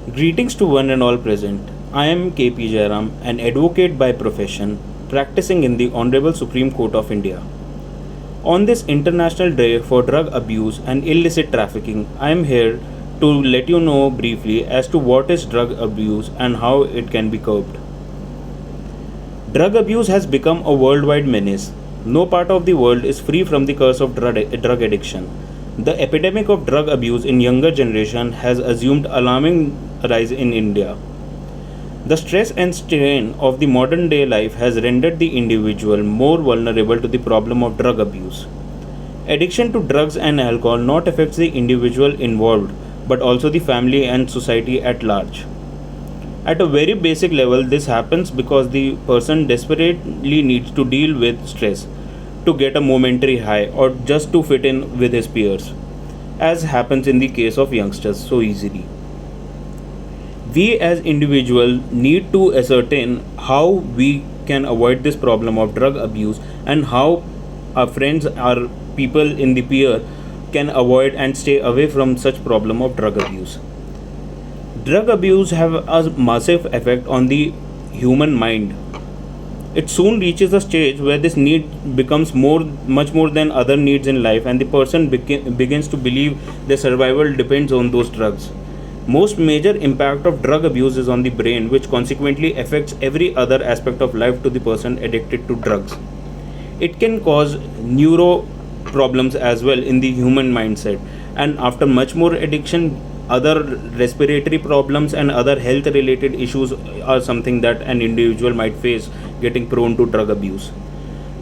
Greetings to one and all present. I am KP Jairam, an advocate by profession, practicing in the Honorable Supreme Court of India. On this International Day for Drug Abuse and Illicit Trafficking, I am here to let you know briefly as to what is drug abuse and how it can be curbed. Drug abuse has become a worldwide menace. No part of the world is free from the curse of drug addiction. The epidemic of drug abuse in younger generation has assumed alarming rise in India. The stress and strain of the modern day life has rendered the individual more vulnerable to the problem of drug abuse. Addiction to drugs and alcohol not affects the individual involved but also the family and society at large. At a very basic level, this happens because the person desperately needs to deal with stress to get a momentary high or just to fit in with his peers, as happens in the case of youngsters so easily. We as individuals need to ascertain how we can avoid this problem of drug abuse and how our friends, our people in the peer can avoid and stay away from such problem of drug abuse. Drug abuse have a massive effect on the human mind. It soon reaches a stage where this need becomes much more than other needs in life, and the person begins to believe their survival depends on those drugs. Most major impact of drug abuse is on the brain, which consequently affects every other aspect of life to the person addicted to drugs. It can cause neuro problems as well in the human mindset, and after much more addiction, other respiratory problems and other health related issues are something that an individual might face getting prone to drug abuse.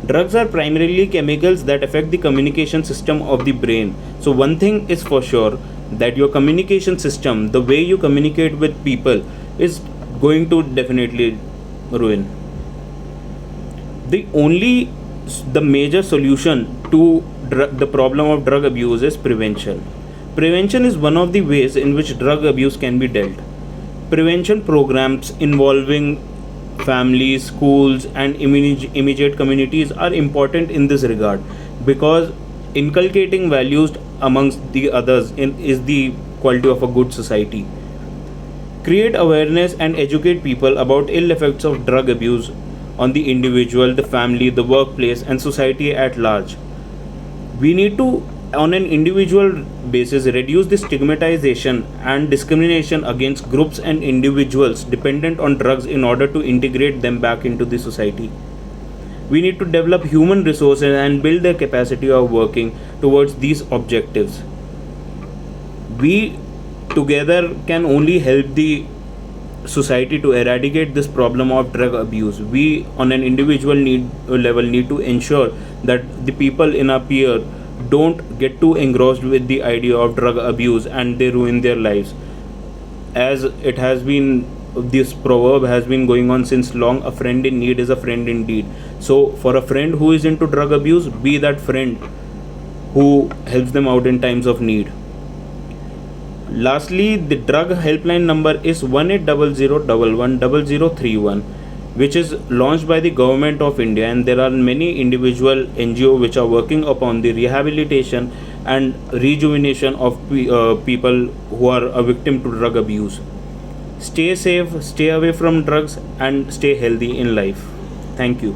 Drugs are primarily chemicals that affect the communication system of the brain. So one thing is for sure, that your communication system, the way you communicate with people, is going to definitely ruin. The major solution to the problem of drug abuse is prevention. Prevention is one of the ways in which drug abuse can be dealt. Prevention programs involving families, schools, and immediate communities are important in this regard, because inculcating values amongst the others is the quality of a good society. Create awareness and educate people about ill effects of drug abuse on the individual, the family, the workplace, and society at large. We need to, on an individual basis, reduce the stigmatization and discrimination against groups and individuals dependent on drugs in order to integrate them back into the society. We need to develop human resources and build their capacity of working towards these objectives. We together can only help the society to eradicate this problem of drug abuse. We on an individual level need to ensure that the people in our peer don't get too engrossed with the idea of drug abuse and they ruin their lives. As it has been, this proverb has been going on since long: a friend in need is a friend indeed. So for a friend who is into drug abuse, be that friend who helps them out in times of need. Lastly, the drug helpline number is 1800110031, which is launched by the government of India, and there are many individual NGO which are working upon the rehabilitation and rejuvenation of people who are a victim to drug abuse. Stay safe, stay away from drugs, and stay healthy in life. Thank you.